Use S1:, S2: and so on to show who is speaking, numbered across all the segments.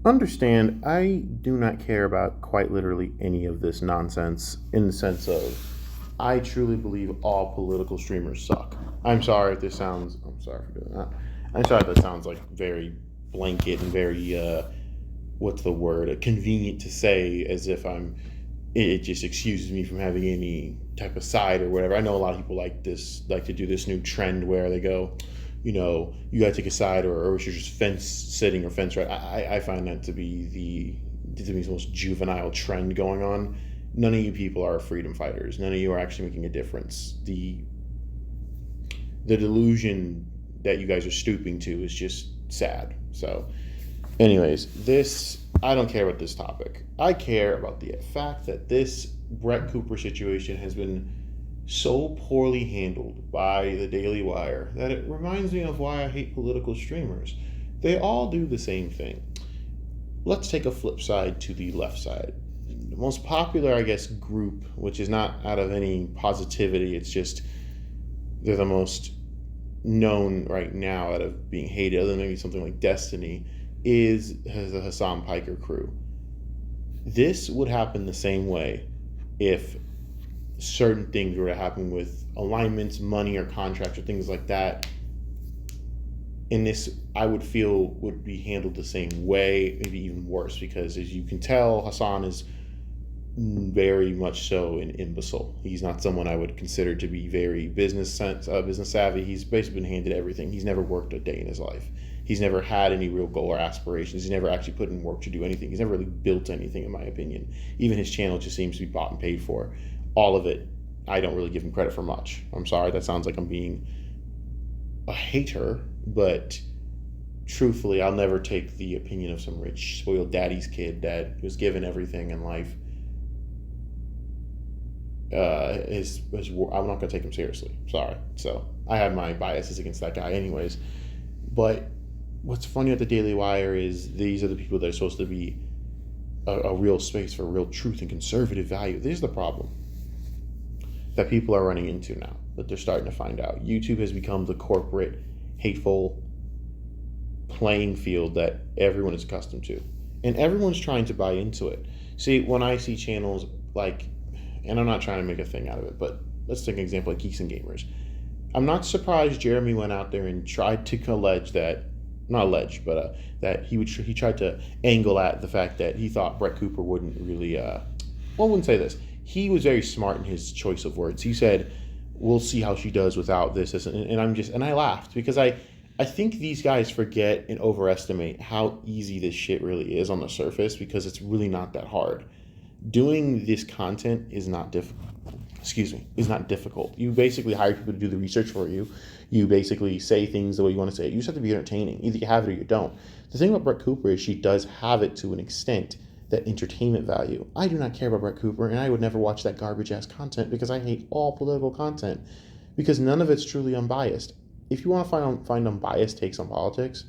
S1: Understand, I do not care about quite literally any of this nonsense in the sense of I truly believe all political streamers suck. I'm sorry for doing that. I'm sorry if that sounds like very blanket and very, what's the word, convenient to say as if it just excuses me from having any type of side or whatever. I know a lot of people like to do this new trend where they go, you got to take a side or you're just fence sitting or fence right. I find that to be the most juvenile trend going on. None of you people are freedom fighters. None of you are actually making a difference. The delusion that you guys are stooping to is just sad. So, anyways, I don't care about this topic. I care about the fact that this Brett Cooper situation has been so poorly handled by the Daily Wire that it reminds me of why I hate political streamers. They all do the same thing. Let's take a flip side to the left side. The most popular, I guess, group, which is not out of any positivity, it's just they're the most known right now out of being hated, other than maybe something like Destiny, is the Hassan Piker crew. This would happen the same way if certain things were to happen with alignments, money, or contracts, or things like that. And this, I would feel, would be handled the same way, maybe even worse, because as you can tell, Hassan is very much so an imbecile. He's not someone I would consider to be very business savvy. He's basically been handed everything. He's never worked a day in his life. He's never had any real goal or aspirations. He's never actually put in work to do anything. He's never really built anything, in my opinion. Even his channel just seems to be bought and paid for. All of it, I don't really give him credit for much. I'm sorry, that sounds like I'm being a hater, but truthfully, I'll never take the opinion of some rich, spoiled daddy's kid that was given everything in life. I'm not going to take him seriously. Sorry. So I have my biases against that guy anyways. But what's funny at the Daily Wire is these are the people that are supposed to be a real space for real truth and conservative value. This is the problem that people are running into now, that they're starting to find out. YouTube has become the corporate, hateful playing field that everyone is accustomed to. And everyone's trying to buy into it. See, when I see channels like, and I'm not trying to make a thing out of it, but let's take an example like Geeks and Gamers. I'm not surprised Jeremy went out there and tried to allege that, not allege, but that he tried to angle at the fact that he thought Brett Cooper wouldn't really, I wouldn't say this. He was very smart in his choice of words. He said, we'll see how she does without this. And I laughed because I think these guys forget and overestimate how easy this shit really is on the surface, because it's really not that hard. Doing this content is not difficult. Is not difficult. You basically hire people to do the research for you. You basically say things the way you want to say it. You just have to be entertaining. Either you have it or you don't. The thing about Brett Cooper is she does have it to an extent, that entertainment value. I do not care about Brett Cooper, and I would never watch that garbage ass content because I hate all political content, because none of it's truly unbiased. If you want to find unbiased takes on politics,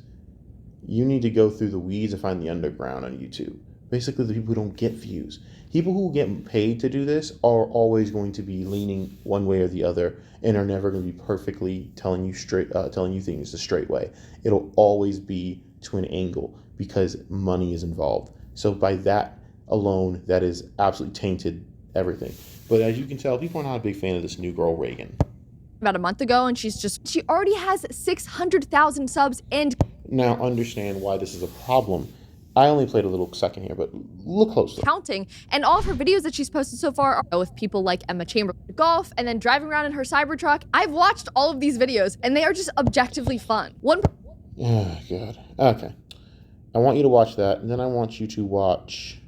S1: you need to go through the weeds and find the underground on YouTube. Basically, the people who don't get views. People who get paid to do this are always going to be leaning one way or the other, and are never going to be perfectly telling you things the straight way. It'll always be to an angle because money is involved. So by that alone, that is absolutely tainted everything. But as you can tell, people are not a big fan of this new girl, Reagan.
S2: About a month ago, and she already has 600,000 subs and...
S1: Now understand why this is a problem. I only played a little second here, but look closely.
S2: Counting. And all of her videos that she's posted so far are with people like Emma Chamberlain, golf, and then driving around in her Cybertruck. I've watched all of these videos, and they are just objectively fun.
S1: Oh, God. Okay. I want you to watch that, and then I want you to watch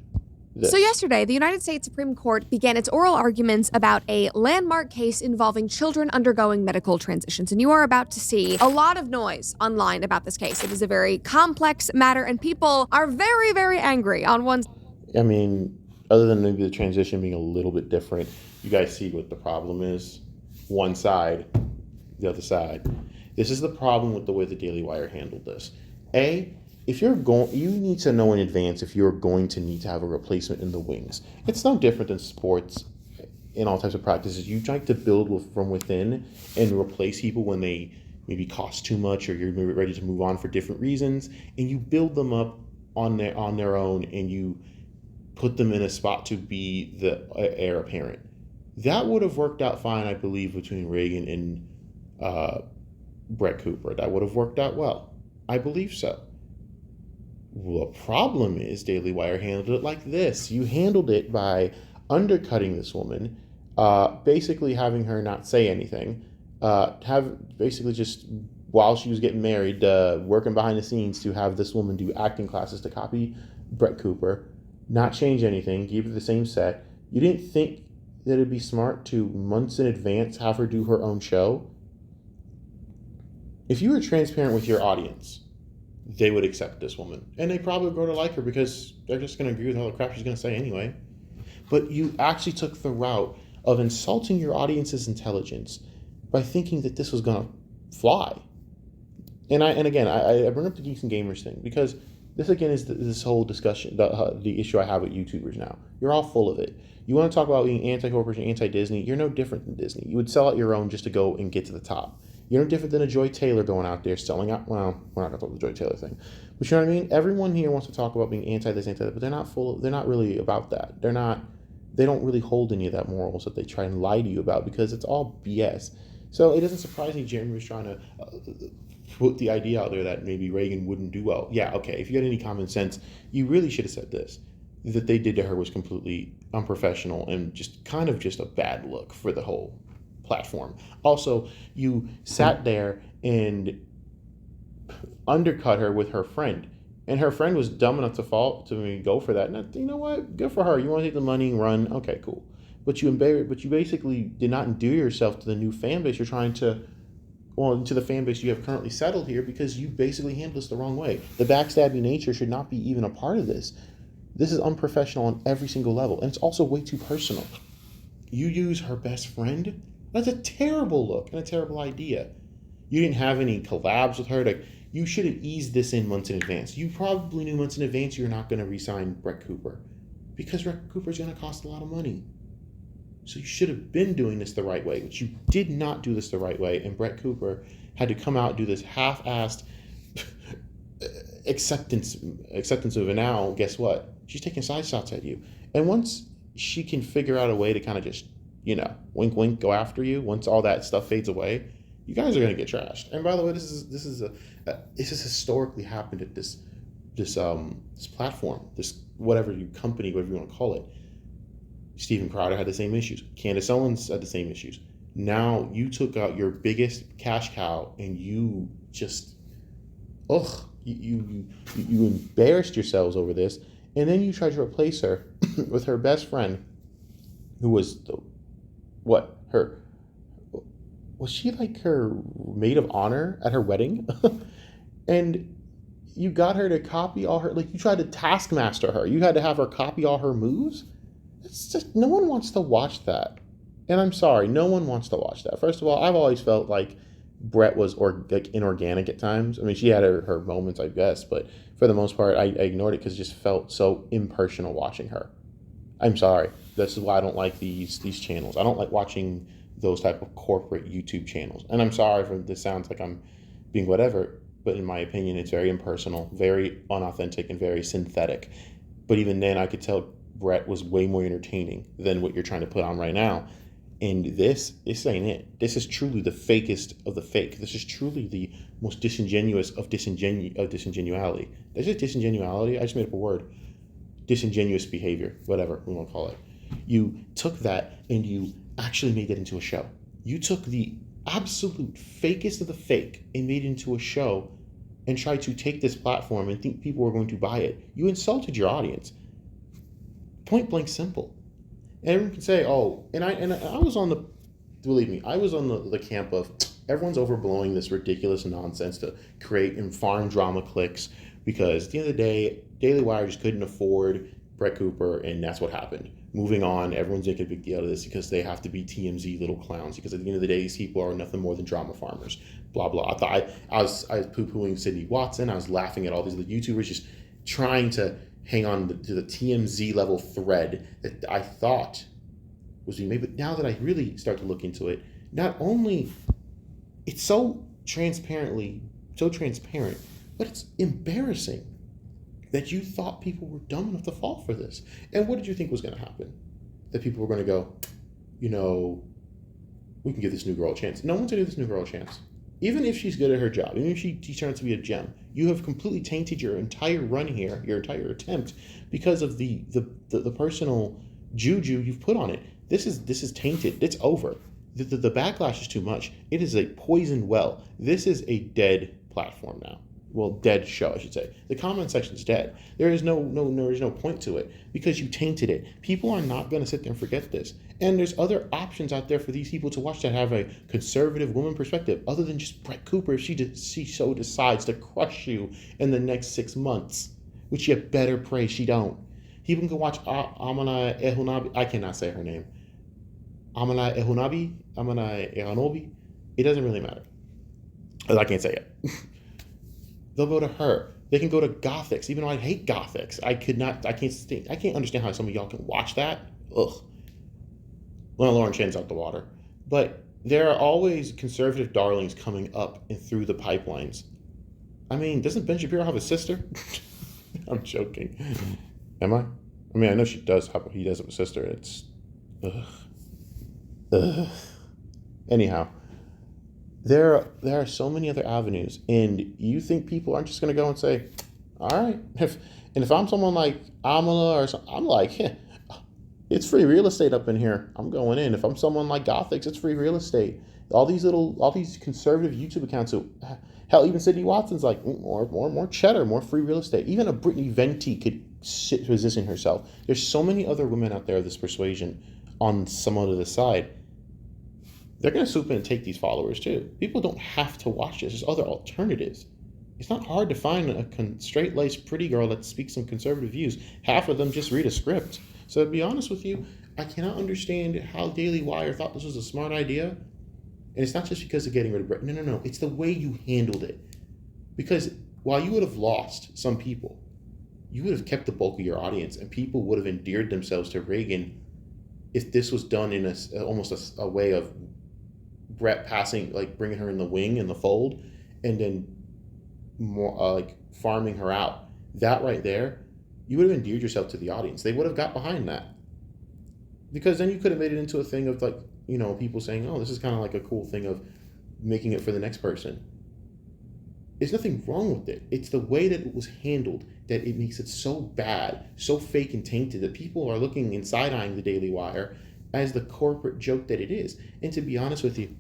S1: this.
S3: So yesterday, the United States Supreme Court began its oral arguments about a landmark case involving children undergoing medical transitions. And you are about to see a lot of noise online about this case. It is a very complex matter, and people are very, very angry on one side.
S1: I mean, other than maybe the transition being a little bit different, you guys see what the problem is. One side, the other side. This is the problem with the way the Daily Wire handled this. If you're going, you need to know in advance if you're going to need to have a replacement in the wings. It's no different than sports in all types of practices. You try to build from within and replace people when they maybe cost too much or you're ready to move on for different reasons, and you build them up on their own and you put them in a spot to be the heir apparent. That would have worked out fine, I believe, between Reagan and Brett Cooper. That would have worked out well. I believe so. Well, the problem is Daily Wire handled it like this. You handled it by undercutting this woman, basically having her not say anything, have basically just, while she was getting married, working behind the scenes to have this woman do acting classes to copy Brett Cooper, not change anything, keep it the same set. You didn't think that it'd be smart to, months in advance, have her do her own show? If you were transparent with your audience, they would accept this woman. And they probably grow to like her because they're just going to agree with all the crap she's going to say anyway. But you actually took the route of insulting your audience's intelligence by thinking that this was going to fly. And again, I bring up the Geeks and Gamers thing because this again is this whole discussion, the issue I have with YouTubers now. You're all full of it. You want to talk about being anti-corporation, anti-Disney, you're no different than Disney. You would sell out your own just to go and get to the top. You're no different than a Joy Taylor going out there selling out. Well, we're not going to talk about the Joy Taylor thing. But you know what I mean? Everyone here wants to talk about being anti-this, anti-that, but they're not really about that. They don't really hold any of that morals that they try and lie to you about because it's all BS. So it doesn't surprise me Jeremy was trying to put the idea out there that maybe Reagan wouldn't do well. Yeah, okay, if you had any common sense, you really should have said this. That they did to her was completely unprofessional and just kind of just a bad look for the whole platform. Also, you sat there and undercut her with her friend. And her friend was dumb enough to go for that. And you know what? Good for her. You want to take the money and run? Okay, cool. But you basically did not endear yourself to the new fan base you're trying to, or to the fan base you have currently settled here because you basically handled this the wrong way. The backstabbing nature should not be even a part of this. This is unprofessional on every single level. And it's also way too personal. You use her best friend? That's a terrible look and a terrible idea. You didn't have any collabs with her. You should have eased this in months in advance. You probably knew months in advance you're not going to re-sign Brett Cooper because Brett Cooper's going to cost a lot of money. So you should have been doing this the right way, but you did not do this the right way. And Brett Cooper had to come out and do this half-assed acceptance of it. Now, guess what? She's taking side shots at you. And once she can figure out a way to kind of just, wink, wink, go after you, once all that stuff fades away, you guys are going to get trashed. And by the way, this has historically happened at this platform, this whatever company, whatever you want to call it. Steven Crowder had the same issues. Candace Owens had the same issues. Now you took out your biggest cash cow and you just, you embarrassed yourselves over this. And then you tried to replace her with her best friend, who was was she like her maid of honor at her wedding? And you got her to copy all her, you tried to taskmaster her. You had to have her copy all her moves. It's just, no one wants to watch that. And I'm sorry, no one wants to watch that. First of all, I've always felt like Brett was inorganic at times. I mean, she had her moments, I guess, but for the most part, I ignored it because it just felt so impersonal watching her. I'm sorry. This is why I don't like these channels. I don't like watching those type of corporate YouTube channels. And I'm sorry if this sounds like I'm being whatever, but in my opinion, it's very impersonal, very unauthentic, and very synthetic. But even then, I could tell Brett was way more entertaining than what you're trying to put on right now. And this ain't it. This is truly the fakest of the fake. This is truly the most disingenuous of disingenuality. This is disingenuality. I just made up a word. Disingenuous behavior, whatever we want to call it. You took that and you actually made it into a show. You took the absolute fakest of the fake and made it into a show and tried to take this platform and think people were going to buy it. You insulted your audience. Point blank simple. And everyone can say, and I was on the camp of everyone's overblowing this ridiculous nonsense to create and farm drama clicks because at the end of the day, Daily Wire just couldn't afford Brett Cooper, and that's what happened. Moving on, everyone's making a big deal out of this because they have to be TMZ little clowns because at the end of the day, these people are nothing more than drama farmers. Blah, blah. I was poo-pooing Sydney Watson. I was laughing at all these other YouTubers just trying to hang on to the TMZ level thread that I thought was being made. But now that I really start to look into it, not only it's so transparent, but it's embarrassing. that you thought people were dumb enough to fall for this. And what did you think was going to happen? That people were going to go, you know, we can give this new girl a chance. No one's going to give this new girl a chance. Even if she's good at her job, even if she turns to be a gem, you have completely tainted your entire run here, your entire attempt, because of the personal juju you've put on it. This is tainted. It's over. The backlash is too much. It is a poisoned well. This is a dead platform now. Well, dead show, I should say. The comment section is dead. There is no point to it because you tainted it. People are not going to sit there and forget this. And there's other options out there for these people to watch that have a conservative woman perspective, other than just Brett Cooper. If she so decides to crush you in the next 6 months, which you better pray she don't. People can watch Amana Ehunabi. I cannot say her name. Amana Ehanobi. It doesn't really matter. I can't say it. They'll go to her. They can go to Gothics, even though I hate Gothics. I can't understand how some of y'all can watch that. Ugh. Well, Lauren Chen's out the water. But there are always conservative darlings coming up and through the pipelines. I mean, doesn't Ben Shapiro have a sister? I'm joking. Am I? I mean, I know he does have a sister. It's... Ugh. Anyhow. There are so many other avenues, and you think people aren't just going to go and say, all right, if I'm someone like Amala or something, I'm like, yeah, it's free real estate up in here. I'm going in. If I'm someone like Gothics, it's free real estate. All these conservative YouTube accounts, hell, even Sydney Watson's like, more cheddar, more free real estate. Even a Brittany Venti could sit position herself. There's so many other women out there of this persuasion on some other side. They're going to swoop in and take these followers too. People don't have to watch this. There's other alternatives. It's not hard to find a straight-laced pretty girl that speaks some conservative views. Half of them just read a script. So to be honest with you, I cannot understand how Daily Wire thought this was a smart idea. And it's not just because of getting rid of Brett. No. It's the way you handled it. Because while you would have lost some people, you would have kept the bulk of your audience, and people would have endeared themselves to Reagan if this was done in almost a way of Brett passing, like bringing her in the wing, in the fold, and then more like farming her out. That right there, you would have endeared yourself to the audience. They would have got behind that. Because then you could have made it into a thing of like, you know, people saying, oh, this is kind of like a cool thing of making it for the next person. There's nothing wrong with it. It's the way that it was handled that it makes it so bad, so fake and tainted that people are looking and side-eyeing the Daily Wire as the corporate joke that it is. And to be honest with you,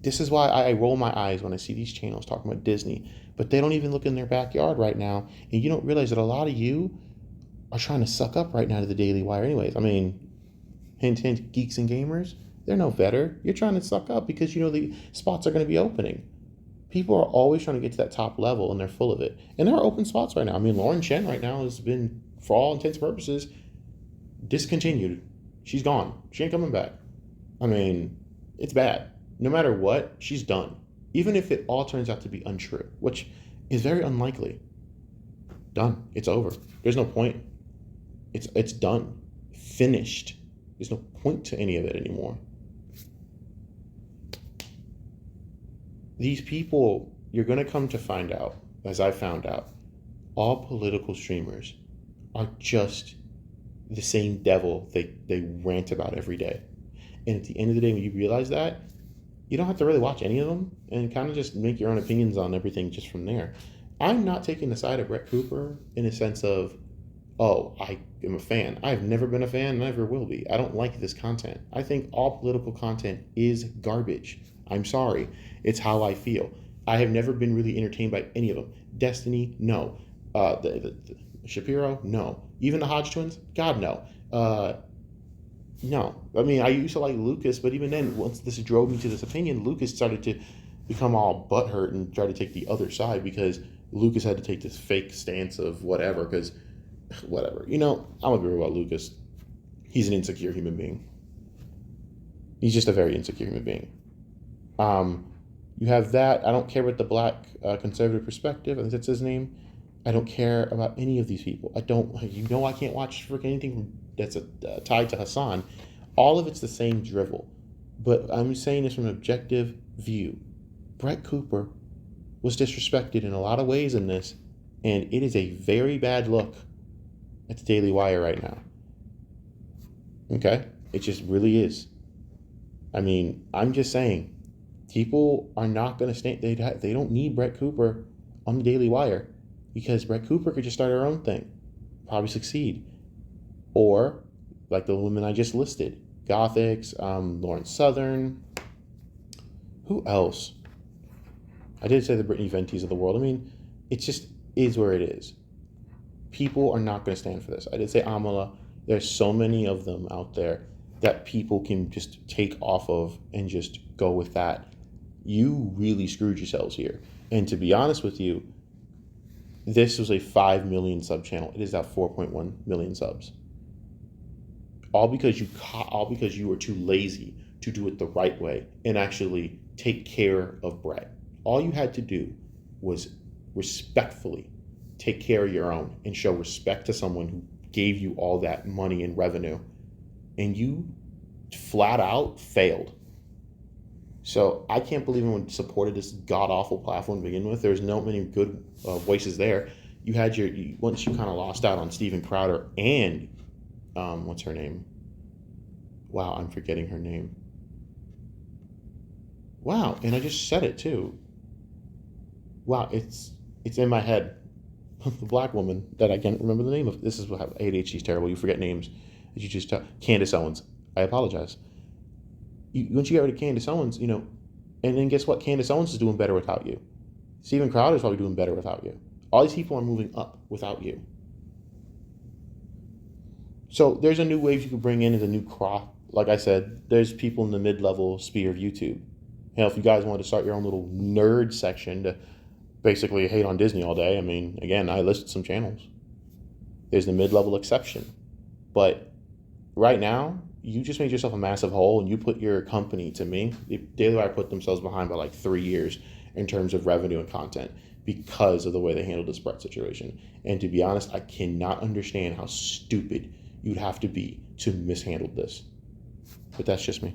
S1: this is why I roll my eyes when I see these channels talking about Disney, but they don't even look in their backyard right now. And you don't realize that a lot of you are trying to suck up right now to the Daily Wire anyways. I mean, hint, hint, geeks and gamers, they're no better. You're trying to suck up because you know the spots are going to be opening. People are always trying to get to that top level, and they're full of it. And there are open spots right now. I mean, Lauren Chen right now has been, for all intents and purposes, discontinued. She's gone. She ain't coming back. I mean, it's bad. No matter what, she's done. Even if it all turns out to be untrue, which is very unlikely. Done. It's over. There's no point. It's done. Finished. There's no point to any of it anymore. These people, you're going to come to find out, as I found out, all political streamers are just the same devil they rant about every day. And at the end of the day, when you realize that, you don't have to really watch any of them and kind of just make your own opinions on everything just from there. I'm not taking the side of Brett Cooper in a sense of, oh, I am a fan. I've never been a fan, never will be. I don't like this content. I think all political content is garbage. I'm sorry. It's how I feel. I have never been really entertained by any of them. Destiny, no. The Shapiro, no. Even the Hodge twins, God, no. No. I mean, I used to like Lucas, but even then, once this drove me to this opinion, Lucas started to become all butthurt and try to take the other side because Lucas had to take this fake stance of whatever, because whatever. You know, I'm going to be real about Lucas. He's an insecure human being. He's just a very insecure human being. You have that. I don't care what the black conservative perspective, I think that's his name. I don't care about any of these people. I can't watch freaking anything that's tied to Hassan. All of it's the same drivel. But I'm saying this from an objective view. Brett Cooper was disrespected in a lot of ways in this, And it is a very bad look at the Daily Wire right now. Okay? It just really is. I mean, I'm just saying, people are not going to stand. They don't need Brett Cooper on the Daily Wire, because Brett Cooper could just start her own thing, probably succeed. Or, like the women I just listed, Gothics, Lauren Southern. Who else? I did say the Brittany Ventis of the world. I mean, it just is where it is. People are not going to stand for this. I did say Amala. There's so many of them out there that people can just take off of and just go with that. You really screwed yourselves here. And to be honest with you, this was a 5 million sub channel. It is at 4.1 million subs. All because you were too lazy to do it the right way and actually take care of Brett. All you had to do was respectfully take care of your own and show respect to someone who gave you all that money and revenue, and you flat out failed. So I can't believe anyone supported this god-awful platform to begin with. There's no many good voices there. You had once you kind of lost out on Steven Crowder and what's her name? Wow, I'm forgetting her name. Wow, and I just said it too. Wow, it's in my head. The black woman that I can't remember the name of. This is what ADHD is terrible. You forget names. You just tell. Candace Owens. I apologize. Once you get rid of Candace Owens, and then guess what? Candace Owens is doing better without you. Steven Crowder is probably doing better without you. All these people are moving up without you. So there's a new wave you could bring in as a new crop. Like I said, there's people in the mid-level sphere of YouTube. If you guys want to start your own little nerd section to basically hate on Disney all day, I mean, again, I listed some channels. There's the mid-level exception. But right now, you just made yourself a massive hole, and you put your company, to me, Daily Wire put themselves behind by like 3 years in terms of revenue and content because of the way they handled this Brett situation. And to be honest, I cannot understand how stupid you'd have to be to mishandle this. But that's just me.